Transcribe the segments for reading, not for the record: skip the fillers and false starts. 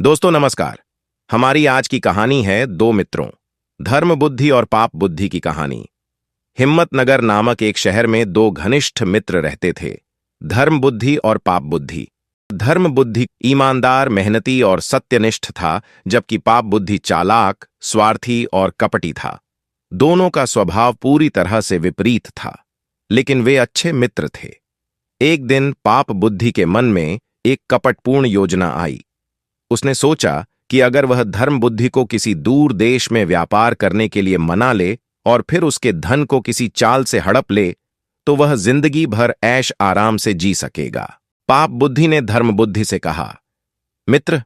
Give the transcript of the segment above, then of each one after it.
दोस्तों नमस्कार। हमारी आज की कहानी है दो मित्रों, धर्म बुद्धि और पाप बुद्धि की कहानी। हिम्मतनगर नामक एक शहर में दो घनिष्ठ मित्र रहते थे, धर्म बुद्धि और पाप बुद्धि। धर्म बुद्धि ईमानदार, मेहनती और सत्यनिष्ठ था, जबकि पाप बुद्धि चालाक, स्वार्थी और कपटी था। दोनों का स्वभाव पूरी तरह से विपरीत था, लेकिन वे अच्छे मित्र थे। एक दिन पाप बुद्धि के मन में एक कपटपूर्ण योजना आई। उसने सोचा कि अगर वह धर्म बुद्धि को किसी दूर देश में व्यापार करने के लिए मना ले और फिर उसके धन को किसी चाल से हड़प ले, तो वह जिंदगी भर ऐश आराम से जी सकेगा। पाप बुद्धि ने धर्म बुद्धि से कहा, मित्र,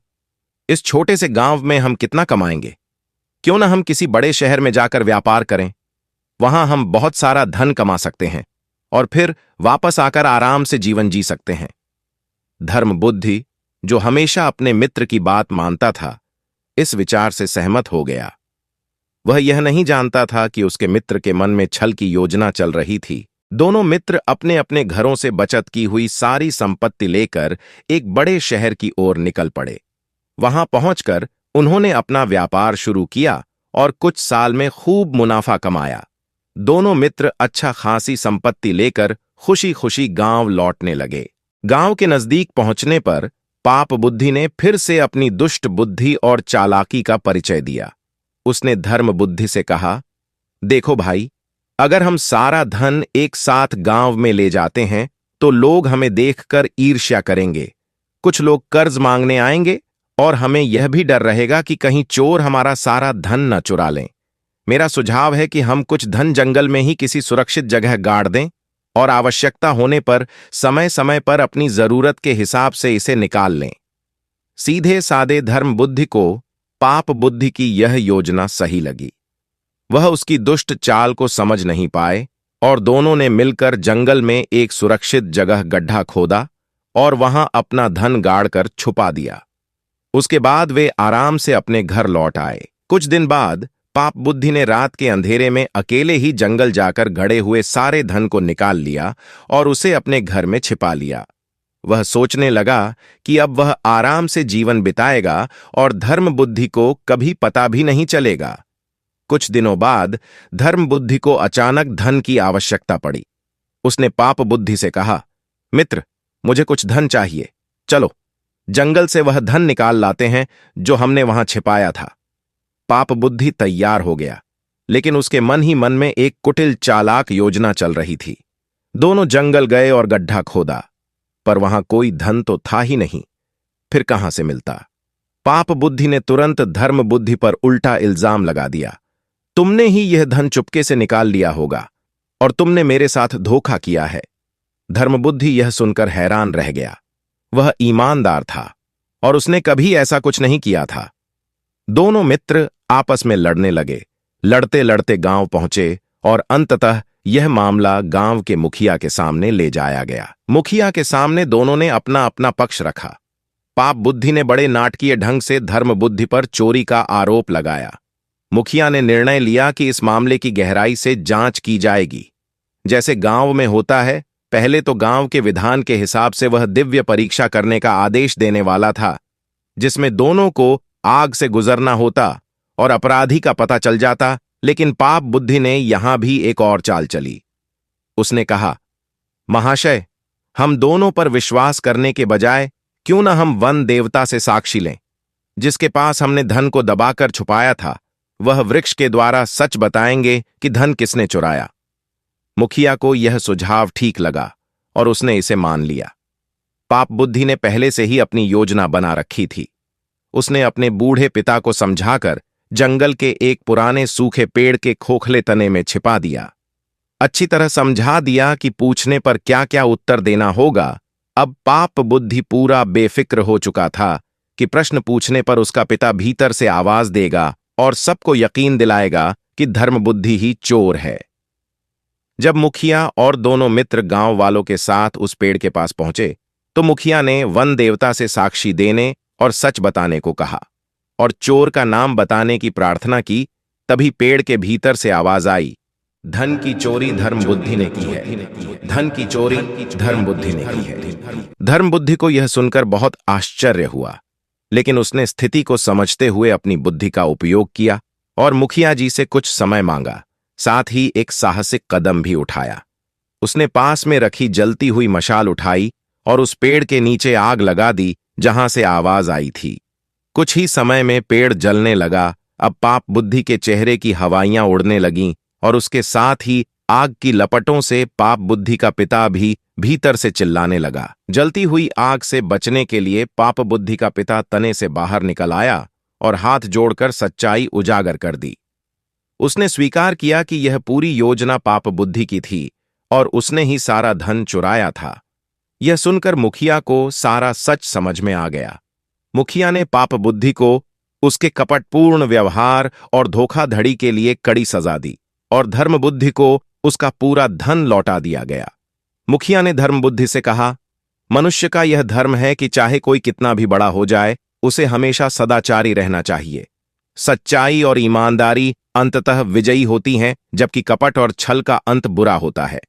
इस छोटे से गांव में हम कितना कमाएंगे? क्यों ना हम किसी बड़े शहर में जाकर व्यापार करें। वहां हम बहुत सारा धन कमा सकते हैं और फिर वापस आकर आराम से जीवन जी सकते हैं। धर्म बुद्धि, जो हमेशा अपने मित्र की बात मानता था, इस विचार से सहमत हो गया। वह यह नहीं जानता था कि उसके मित्र के मन में छल की योजना चल रही थी। दोनों मित्र अपने अपने घरों से बचत की हुई सारी संपत्ति लेकर एक बड़े शहर की ओर निकल पड़े। वहां पहुंचकर उन्होंने अपना व्यापार शुरू किया और कुछ साल में खूब मुनाफा कमाया। दोनों मित्र अच्छा खासी संपत्ति लेकर खुशी खुशी गांव लौटने लगे। गांव के नजदीक पहुंचने पर पाप बुद्धि ने फिर से अपनी दुष्ट बुद्धि और चालाकी का परिचय दिया। उसने धर्म बुद्धि से कहा, देखो भाई, अगर हम सारा धन एक साथ गांव में ले जाते हैं तो लोग हमें देखकर ईर्ष्या करेंगे। कुछ लोग कर्ज मांगने आएंगे और हमें यह भी डर रहेगा कि कहीं चोर हमारा सारा धन न चुरा लें। मेरा सुझाव है कि हम कुछ धन जंगल में ही किसी सुरक्षित जगह गाड़ दें और आवश्यकता होने पर समय समय पर अपनी जरूरत के हिसाब से इसे निकाल लें। सीधे सादे धर्म बुद्धि को पाप बुद्धि की यह योजना सही लगी। वह उसकी दुष्ट चाल को समझ नहीं पाए और दोनों ने मिलकर जंगल में एक सुरक्षित जगह गड्ढा खोदा और वहां अपना धन गाड़कर छुपा दिया। उसके बाद वे आराम से अपने घर लौट आए। कुछ दिन बाद पाप बुद्धि ने रात के अंधेरे में अकेले ही जंगल जाकर गड़े हुए सारे धन को निकाल लिया और उसे अपने घर में छिपा लिया। वह सोचने लगा कि अब वह आराम से जीवन बिताएगा और धर्म बुद्धि को कभी पता भी नहीं चलेगा। कुछ दिनों बाद धर्म बुद्धि को अचानक धन की आवश्यकता पड़ी। उसने पाप बुद्धि से कहा, मित्र, मुझे कुछ धन चाहिए। चलो जंगल से वह धन निकाल लाते हैं जो हमने वहां छिपाया था। पाप बुद्धि तैयार हो गया, लेकिन उसके मन ही मन में एक कुटिल चालाक योजना चल रही थी। दोनों जंगल गए और गड्ढा खोदा, पर वहां कोई धन तो था ही नहीं। फिर कहां से मिलता? पाप बुद्धि ने तुरंत धर्म बुद्धि पर उल्टा इल्जाम लगा दिया, तुमने ही यह धन चुपके से निकाल लिया होगा और तुमने मेरे साथ धोखा किया है। धर्म बुद्धि यह सुनकर हैरान रह गया। वह ईमानदार था और उसने कभी ऐसा कुछ नहीं किया था। दोनों मित्र आपस में लड़ने लगे। लड़ते लड़ते गांव पहुंचे और अंततः यह मामला गांव के मुखिया के सामने ले जाया गया। मुखिया के सामने दोनों ने अपना अपना पक्ष रखा। पाप बुद्धि ने बड़े नाटकीय ढंग से धर्म बुद्धि पर चोरी का आरोप लगाया। मुखिया ने निर्णय लिया कि इस मामले की गहराई से जांच की जाएगी। जैसे गांव में होता है, पहले तो गांव के विधान के हिसाब से वह दिव्य परीक्षा करने का आदेश देने वाला था, जिसमें दोनों को आग से गुजरना होता और अपराधी का पता चल जाता। लेकिन पाप बुद्धि ने यहां भी एक और चाल चली। उसने कहा, महाशय, हम दोनों पर विश्वास करने के बजाय क्यों ना हम वन देवता से साक्षी लें। जिसके पास हमने धन को दबाकर छुपाया था, वह वृक्ष के द्वारा सच बताएंगे कि धन किसने चुराया। मुखिया को यह सुझाव ठीक लगा और उसने इसे मान लिया। पाप बुद्धि ने पहले से ही अपनी योजना बना रखी थी। उसने अपने बूढ़े पिता को समझाकर जंगल के एक पुराने सूखे पेड़ के खोखले तने में छिपा दिया। अच्छी तरह समझा दिया कि पूछने पर क्या क्या उत्तर देना होगा। अब पाप बुद्धि पूरा बेफिक्र हो चुका था कि प्रश्न पूछने पर उसका पिता भीतर से आवाज देगा और सबको यकीन दिलाएगा कि धर्म बुद्धि ही चोर है। जब मुखिया और दोनों मित्र गांव वालों के साथ उस पेड़ के पास पहुंचे, तो मुखिया ने वन देवता से साक्षी देने और सच बताने को कहा और चोर का नाम बताने की प्रार्थना की। तभी पेड़ के भीतर से आवाज आई, धन की चोरी धर्म बुद्धि ने की है। धन की चोरी धर्म बुद्धि ने की है। धर्म बुद्धि को यह सुनकर बहुत आश्चर्य हुआ। लेकिन उसने स्थिति को समझते हुए अपनी बुद्धि का उपयोग किया और मुखिया जी से कुछ समय मांगा। साथ ही एक साहसिक कदम भी उठाया। उसने पास में रखी जलती हुई मशाल उठाई और उस पेड़ के नीचे आग लगा दी जहां से आवाज आई थी। कुछ ही समय में पेड़ जलने लगा। अब पाप बुद्धि के चेहरे की हवाइयां उड़ने लगीं और उसके साथ ही आग की लपटों से पाप बुद्धि का पिता भी भीतर से चिल्लाने लगा। जलती हुई आग से बचने के लिए पाप बुद्धि का पिता तने से बाहर निकल आया और हाथ जोड़कर सच्चाई उजागर कर दी। उसने स्वीकार किया कि यह पूरी योजना पाप बुद्धि की थी और उसने ही सारा धन चुराया था। यह सुनकर मुखिया को सारा सच समझ में आ गया। मुखिया ने पाप बुद्धि को उसके कपटपूर्ण व्यवहार और धोखाधड़ी के लिए कड़ी सजा दी और धर्म बुद्धि को उसका पूरा धन लौटा दिया गया। मुखिया ने धर्म बुद्धि से कहा, मनुष्य का यह धर्म है कि चाहे कोई कितना भी बड़ा हो जाए, उसे हमेशा सदाचारी रहना चाहिए। सच्चाई और ईमानदारी अंततः विजयी होती हैं, जबकि कपट और छल का अंत बुरा होता है।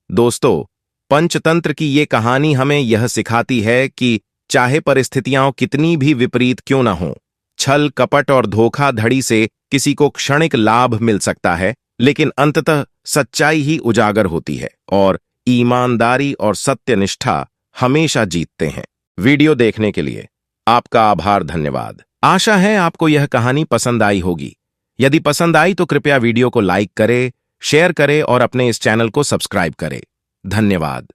दोस्तों, पंचतंत्र की ये कहानी हमें यह सिखाती है कि चाहे परिस्थितियां कितनी भी विपरीत क्यों न हों, छल, कपट और धोखाधड़ी से किसी को क्षणिक लाभ मिल सकता है, लेकिन अंततः सच्चाई ही उजागर होती है और ईमानदारी और सत्यनिष्ठा हमेशा जीतते हैं। वीडियो देखने के लिए आपका आभार, धन्यवाद। आशा है आपको यह कहानी पसंद आई होगी। यदि पसंद आई तो कृपया वीडियो को लाइक करें, शेयर करें और अपने इस चैनल को सब्सक्राइब करें। धन्यवाद।